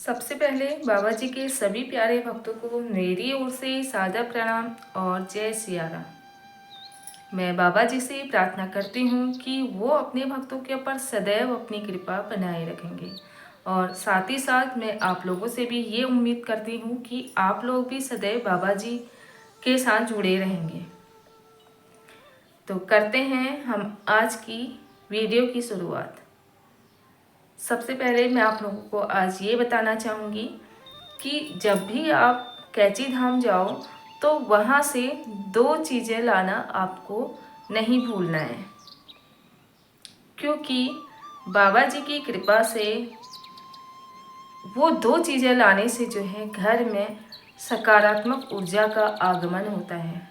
सबसे पहले बाबा जी के सभी प्यारे भक्तों को मेरी ओर से सादर प्रणाम और जय सिया राम। मैं बाबा जी से प्रार्थना करती हूँ कि वो अपने भक्तों के ऊपर सदैव अपनी कृपा बनाए रखेंगे और साथ ही साथ मैं आप लोगों से भी ये उम्मीद करती हूँ कि आप लोग भी सदैव बाबा जी के साथ जुड़े रहेंगे। तो करते हैं हम आज की वीडियो की शुरुआत। सबसे पहले मैं आप लोगों को आज ये बताना चाहूँगी कि जब भी आप कैची धाम जाओ तो वहाँ से दो चीज़ें लाना आपको नहीं भूलना है, क्योंकि बाबा जी की कृपा से वो दो चीज़ें लाने से जो है घर में सकारात्मक ऊर्जा का आगमन होता है।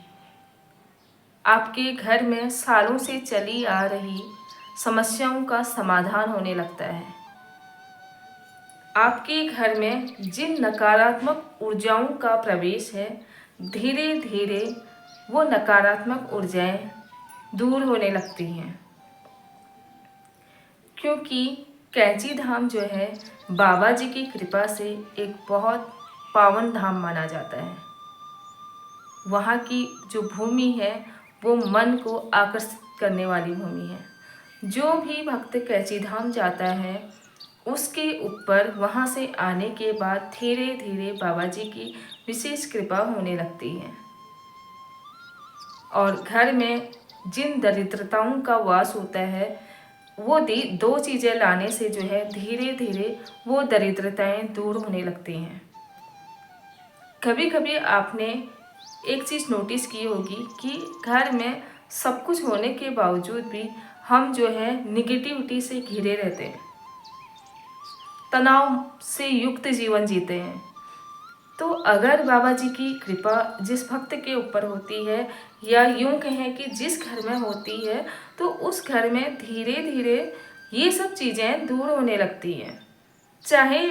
आपके घर में सालों से चली आ रही समस्याओं का समाधान होने लगता है। आपके घर में जिन नकारात्मक ऊर्जाओं का प्रवेश है, धीरे धीरे वो नकारात्मक ऊर्जाएं दूर होने लगती हैं, क्योंकि कैची धाम जो है बाबा जी की कृपा से एक बहुत पावन धाम माना जाता है। वहाँ की जो भूमि है वो मन को आकर्षित करने वाली भूमि है। जो भी भक्त कैची धाम जाता है उसके ऊपर वहाँ से आने के बाद धीरे धीरे बाबा जी की विशेष कृपा होने लगती है और घर में जिन दरिद्रताओं का वास होता है वो दो चीज़ें लाने से जो है धीरे धीरे वो दरिद्रताएं दूर होने लगती हैं। कभी कभी आपने एक चीज़ नोटिस की होगी कि घर में सब कुछ होने के बावजूद भी हम जो है निगेटिविटी से घिरे रहते हैं, तनाव से युक्त जीवन जीते हैं। तो अगर बाबा जी की कृपा जिस भक्त के ऊपर होती है, या यूं कहें कि जिस घर में होती है, तो उस घर में धीरे धीरे ये सब चीज़ें दूर होने लगती हैं। चाहे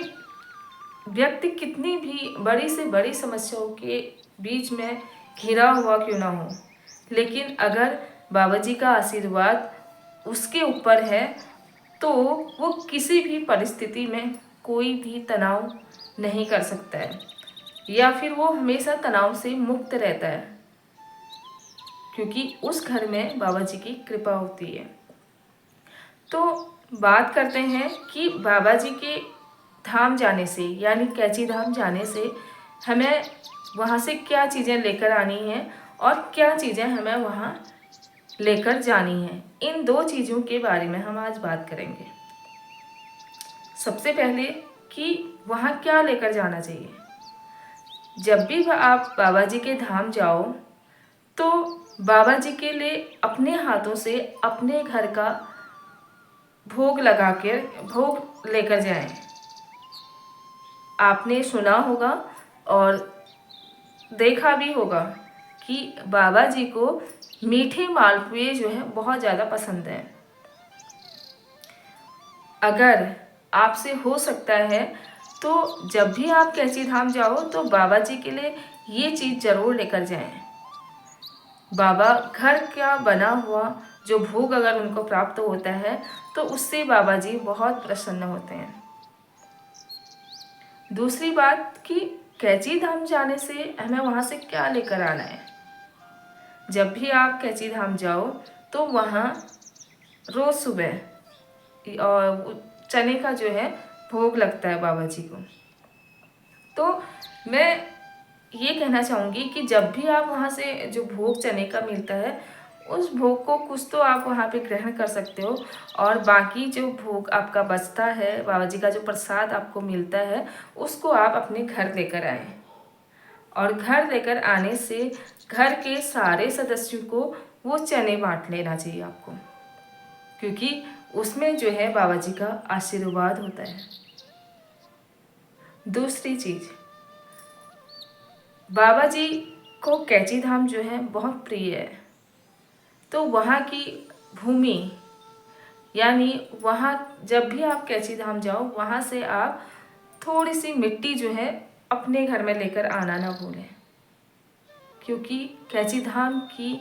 व्यक्ति कितनी भी बड़ी से बड़ी समस्याओं के बीच में घिरा हुआ क्यों ना हो, लेकिन अगर बाबा जी का आशीर्वाद उसके ऊपर है तो वो किसी भी परिस्थिति में कोई भी तनाव नहीं कर सकता है, या फिर वो हमेशा तनाव से मुक्त रहता है, क्योंकि उस घर में बाबा जी की कृपा होती है। तो बात करते हैं कि बाबा जी के धाम जाने से यानी कैची धाम जाने से हमें वहाँ से क्या चीज़ें लेकर आनी हैं और क्या चीज़ें हमें वहाँ लेकर जानी हैं। इन दो चीज़ों के बारे में हम आज बात करेंगे। सबसे पहले कि वहाँ क्या लेकर जाना चाहिए। जब भी आप बाबा जी के धाम जाओ तो बाबा जी के लिए अपने हाथों से अपने घर का भोग भोग लेकर जाएं। आपने सुना होगा और देखा भी होगा कि बाबा जी को मीठे मालपुए जो है बहुत ज़्यादा पसंद है। अगर आपसे हो सकता है तो जब भी आप कैची धाम जाओ तो बाबा जी के लिए ये चीज़ ज़रूर लेकर जाएं। बाबा घर का बना हुआ जो भोग अगर उनको प्राप्त होता है तो उससे बाबा जी बहुत प्रसन्न होते हैं। दूसरी बात कि कैची धाम जाने से हमें वहाँ से क्या लेकर आना है। जब भी आप कैची धाम जाओ तो वहाँ रोज़ सुबह और चने का जो है भोग लगता है बाबा जी को। तो मैं ये कहना चाहूँगी कि जब भी आप वहाँ से जो भोग चने का मिलता है उस भोग को कुछ तो आप वहाँ पे ग्रहण कर सकते हो, और बाकी जो भोग आपका बचता है, बाबा जी का जो प्रसाद आपको मिलता है, उसको आप अपने घर लेकर आएँ। और घर लेकर आने से घर के सारे सदस्यों को वो चने बांट लेना चाहिए आपको, क्योंकि उसमें जो है बाबा जी का आशीर्वाद होता है। दूसरी चीज़, बाबा जी को कैची धाम जो है बहुत प्रिय है। तो वहाँ की भूमि यानी वहाँ जब भी आप कैची धाम जाओ वहाँ से आप थोड़ी सी मिट्टी जो है अपने घर में लेकर आना ना भूलें, क्योंकि कैची धाम की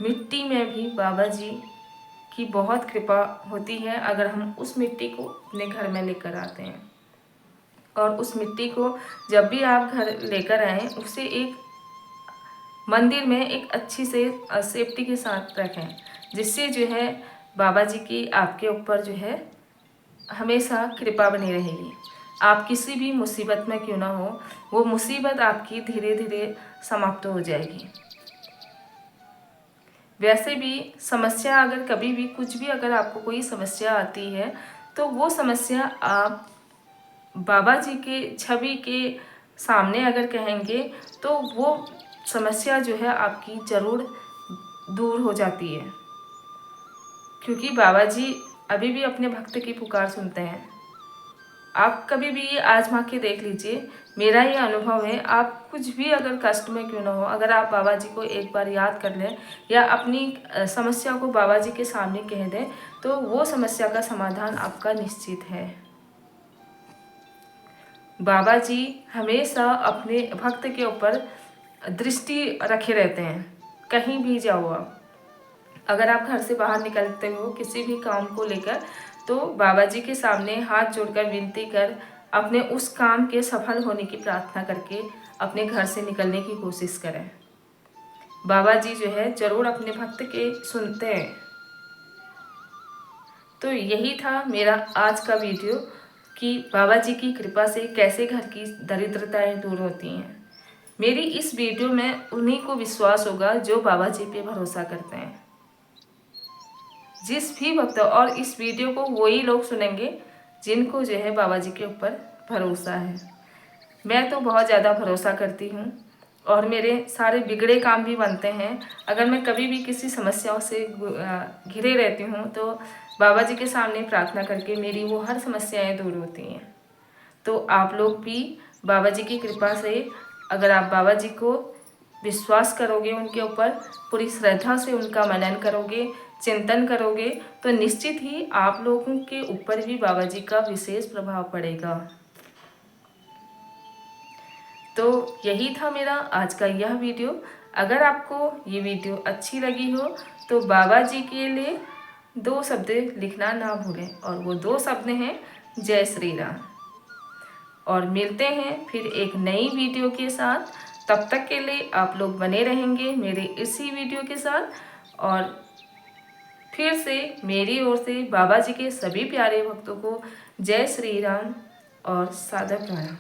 मिट्टी में भी बाबा जी की बहुत कृपा होती है अगर हम उस मिट्टी को अपने घर में लेकर आते हैं। और उस मिट्टी को जब भी आप घर लेकर आएँ उसे एक मंदिर में एक अच्छी से सेफ्टी के साथ रखें, जिससे जो है बाबा जी की आपके ऊपर जो है हमेशा कृपा बनी रहेगी। आप किसी भी मुसीबत में क्यों ना हो, वो मुसीबत आपकी धीरे धीरे समाप्त हो जाएगी। वैसे भी समस्या अगर कभी भी कुछ भी अगर आपको कोई समस्या आती है तो वो समस्या आप बाबा जी के छवि के सामने अगर कहेंगे तो वो समस्या जो है आपकी ज़रूर दूर हो जाती है, क्योंकि बाबा जी अभी भी अपने भक्त की पुकार सुनते हैं। आप कभी भी ये आजमा के देख लीजिए, मेरा ये अनुभव है, आप कुछ भी अगर कष्ट में क्यों ना हो, अगर आप बाबा जी को एक बार याद कर लें या अपनी समस्या को बाबा जी के सामने कह दें तो वो समस्या का समाधान आपका निश्चित है। बाबा जी हमेशा अपने भक्त के ऊपर दृष्टि रखे रहते हैं। कहीं भी जाओ आप, अगर आप घर से बाहर निकलते हो किसी भी काम को लेकर तो बाबा जी के सामने हाथ जोड़कर विनती कर अपने उस काम के सफल होने की प्रार्थना करके अपने घर से निकलने की कोशिश करें। बाबा जी जो है जरूर अपने भक्त के सुनते हैं। तो यही था मेरा आज का वीडियो कि बाबा जी की कृपा से कैसे घर की दरिद्रताएं दूर होती हैं। मेरी इस वीडियो में उन्हीं को विश्वास होगा जो बाबा जी पे भरोसा करते हैं। जिस भी भक्त, और इस वीडियो को वही लोग सुनेंगे जिनको जो है बाबा जी के ऊपर भरोसा है। मैं तो बहुत ज़्यादा भरोसा करती हूँ और मेरे सारे बिगड़े काम भी बनते हैं। अगर मैं कभी भी किसी समस्याओं से घिरे रहती हूँ तो बाबा जी के सामने प्रार्थना करके मेरी वो हर समस्याएं दूर होती हैं। तो आप लोग भी बाबा जी की कृपा से, अगर आप बाबा जी को विश्वास करोगे, उनके ऊपर पूरी श्रद्धा से उनका मनन करोगे, चिंतन करोगे, तो निश्चित ही आप लोगों के ऊपर भी बाबा जी का विशेष प्रभाव पड़ेगा। तो यही था मेरा आज का यह वीडियो। अगर आपको ये वीडियो अच्छी लगी हो तो बाबा जी के लिए 2 शब्द लिखना ना भूलें, और वो 2 शब्द हैं जय श्री राम। और मिलते हैं फिर एक नई वीडियो के साथ। तब तक के लिए आप लोग बने रहेंगे मेरे इसी वीडियो के साथ। और फिर से मेरी ओर से बाबा जी के सभी प्यारे भक्तों को जय श्री राम और सादर प्रणाम।